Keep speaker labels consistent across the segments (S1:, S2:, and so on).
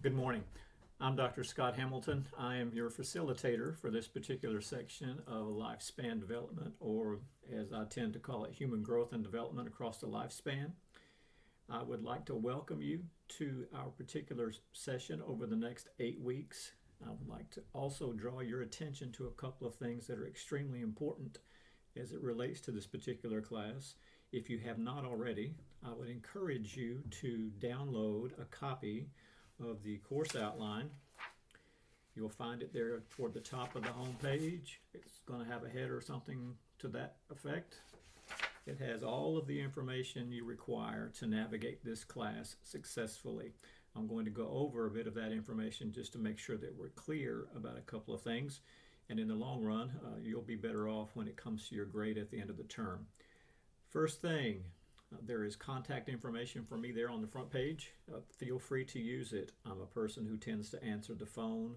S1: Good morning. I'm Dr. Scott Hamilton. I am your facilitator for this particular section of lifespan development, or as I tend to call it, human growth and development across the lifespan. I would like to welcome you to our particular session over the next 8 weeks. I would like to also draw your attention to a couple of things that are extremely important as it relates to this particular class. If you have not already, I would encourage you to download a copy of the course outline. You'll find it there toward the top of the home page. It's going to have a header or something to that effect. It has all of the information you require to navigate this class successfully. I'm going to go over a bit of that information just to make sure that we're clear about a couple of things. And in the long run, you'll be better off when it comes to your grade at the end of the term. First thing, there is contact information for me there on the front page. Feel free to use it. I'm a person who tends to answer the phone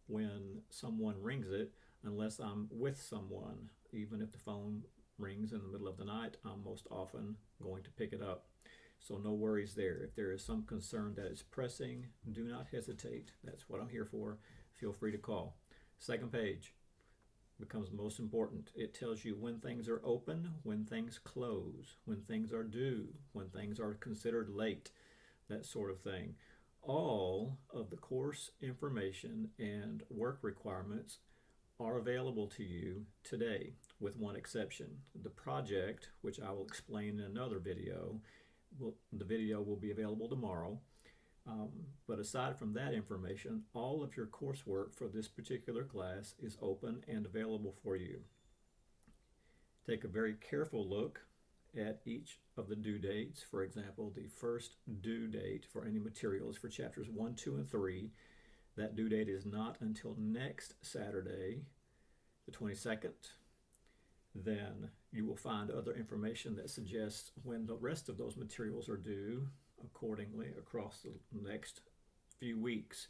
S1: when someone rings it, unless I'm with someone. Even if the phone rings in the middle of the night, I'm most often going to pick it up. So no worries there. If there is some concern that is pressing, do not hesitate. That's what I'm here for. Feel free to call. Second page becomes most important. It tells you when things are open, when things close, when things are due, when things are considered late, that sort of thing. All of the course information and work requirements are available to you today, with one exception. The project, which I will explain in another video, the video will be available tomorrow. But aside from that information, all of your coursework for this particular class is open and available for you. Take a very careful look at each of the due dates. For example, the first due date for any materials for chapters 1, 2, and 3. That due date is not until next Saturday, the 22nd. Then you will find other information that suggests when the rest of those materials are due accordingly across the next few weeks.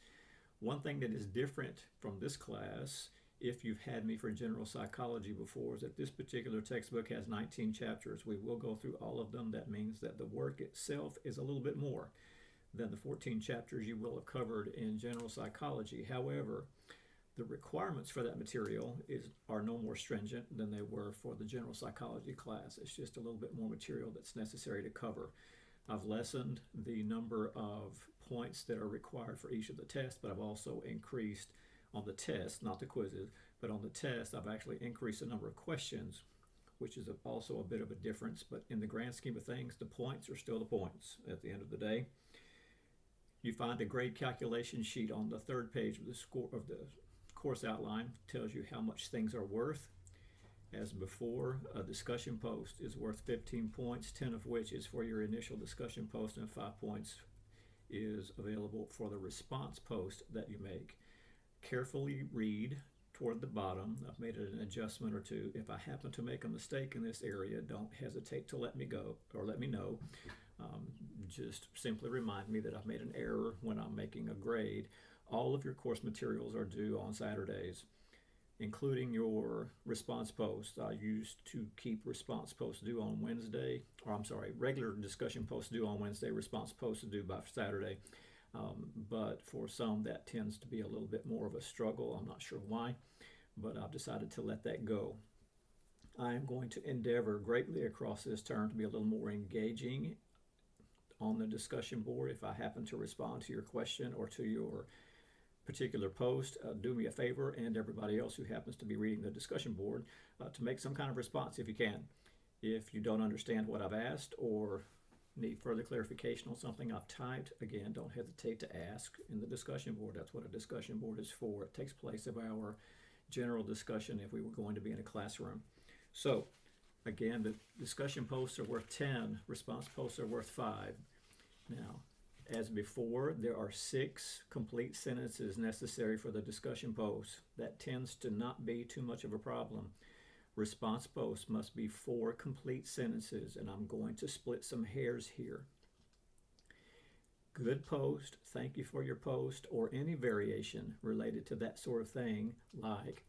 S1: One thing that is different from this class, if you've had me for general psychology before, is that this particular textbook has 19 chapters. We will go through all of them. That means that the work itself is a little bit more than the 14 chapters you will have covered in general psychology. However, the requirements for that material are no more stringent than they were for the general psychology class. It's just a little bit more material that's necessary to cover. I've lessened the number of points that are required for each of the tests, but I've also increased on the test, not the quizzes, but on the test, I've actually increased the number of questions, which is also a bit of a difference. But in the grand scheme of things, the points are still the points at the end of the day. You find a grade calculation sheet on the third page of the course outline. Tells you how much things are worth. As before, a discussion post is worth 15 points, 10 of which is for your initial discussion post, and 5 points is available for the response post that you make. Carefully read toward the bottom. I've made an adjustment or two. If I happen to make a mistake in this area, don't hesitate to let me know. Just simply remind me that I've made an error when I'm making a grade. All of your course materials are due on Saturdays, including your response post. I used to keep response posts due on Wednesday, regular discussion posts due on Wednesday, response posts due by Saturday. But for some, that tends to be a little bit more of a struggle. I'm not sure why, but I've decided to let that go. I am going to endeavor greatly across this term to be a little more engaging on the discussion board. If I happen to respond to your question or to your particular post, do me a favor, and everybody else who happens to be reading the discussion board, to make some kind of response if you can. If you don't understand what I've asked or need further clarification on something I've typed, again, don't hesitate to ask in the discussion board. That's what a discussion board is for. It takes place of our general discussion if we were going to be in a classroom. So again, the discussion posts are worth 10, response posts are worth 5. Now, as before, there are 6 complete sentences necessary for the discussion post. That tends to not be too much of a problem. Response posts must be 4 complete sentences, and I'm going to split some hairs here. Good post, thank you for your post, or any variation related to that sort of thing, like,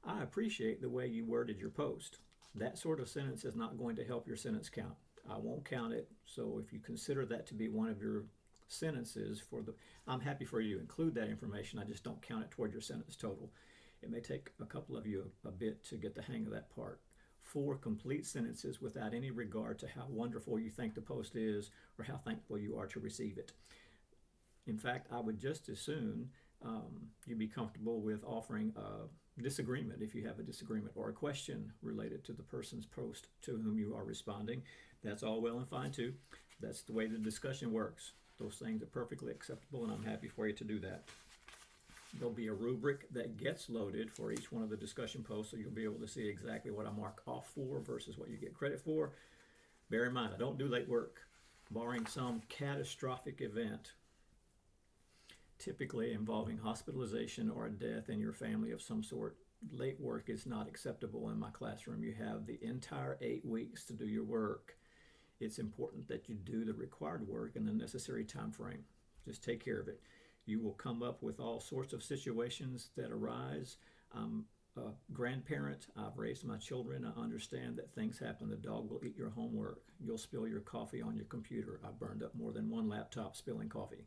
S1: I appreciate the way you worded your post. That sort of sentence is not going to help your sentence count. I won't count it, so if you consider that to be one of your sentences for the, I'm happy for you to include that information. I just don't count it toward your sentence total. It may take a couple of you a bit to get the hang of that part. 4 complete sentences without any regard to how wonderful you think the post is or how thankful you are to receive it. In fact, I would just as soon you be comfortable with offering a disagreement if you have a disagreement or a question related to the person's post to whom you are responding. That's all well and fine too. That's the way the discussion works. Those things are perfectly acceptable, and I'm happy for you to do that. There'll be a rubric that gets loaded for each one of the discussion posts, so you'll be able to see exactly what I mark off for versus what you get credit for. Bear in mind, I don't do late work. Barring some catastrophic event, typically involving hospitalization or a death in your family of some sort, late work is not acceptable in my classroom. You have the entire 8 weeks to do your work. It's important that you do the required work in the necessary time frame. Just take care of it. You will come up with all sorts of situations that arise. I'm a grandparent. I've raised my children. I understand that things happen. The dog will eat your homework. You'll spill your coffee on your computer. I've burned up more than one laptop spilling coffee.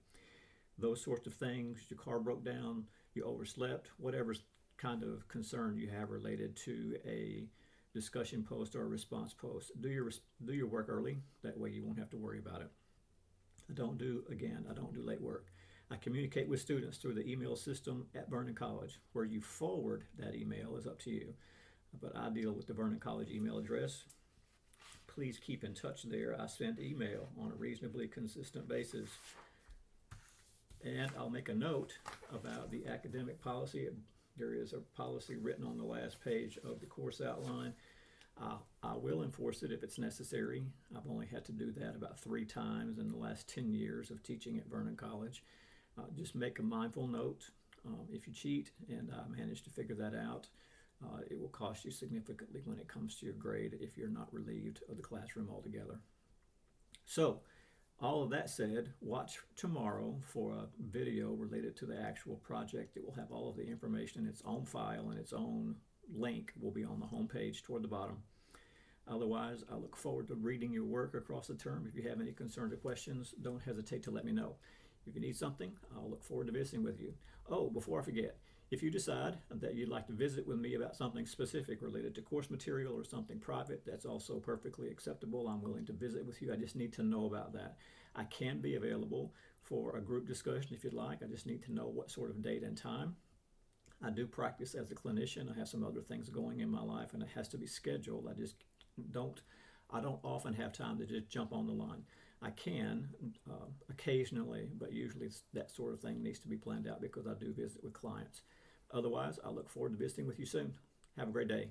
S1: Those sorts of things. Your car broke down. You overslept. Whatever kind of concern you have related to a discussion post or a response post. Do your work early. That way you won't have to worry about it. I don't do late work. I communicate with students through the email system at Vernon College. Where you forward that email is up to you. But I deal with the Vernon College email address. Please keep in touch there. I send email on a reasonably consistent basis. And I'll make a note about the academic policy. There is a policy written on the last page of the course outline. I will enforce it if it's necessary. I've only had to do that about 3 times in the last 10 years of teaching at Vernon College. Just make a mindful note. If you cheat, and I manage to figure that out, it will cost you significantly when it comes to your grade if you're not relieved of the classroom altogether. So, all of that said, watch tomorrow for a video related to the actual project. It will have all of the information in its own file, and its own link will be on the home page toward the bottom. Otherwise, I look forward to reading your work across the term. If you have any concerns or questions, don't hesitate to let me know. If you need something, I'll look forward to visiting with you. Oh, before I forget, if you decide that you'd like to visit with me about something specific related to course material or something private, that's also perfectly acceptable. I'm willing to visit with you. I just need to know about that. I can be available for a group discussion if you'd like. I just need to know what sort of date and time. I do practice as a clinician. I have some other things going in my life, and it has to be scheduled. I don't often have time to just jump on the line. I can occasionally, but usually that sort of thing needs to be planned out because I do visit with clients. Otherwise, I look forward to visiting with you soon. Have a great day.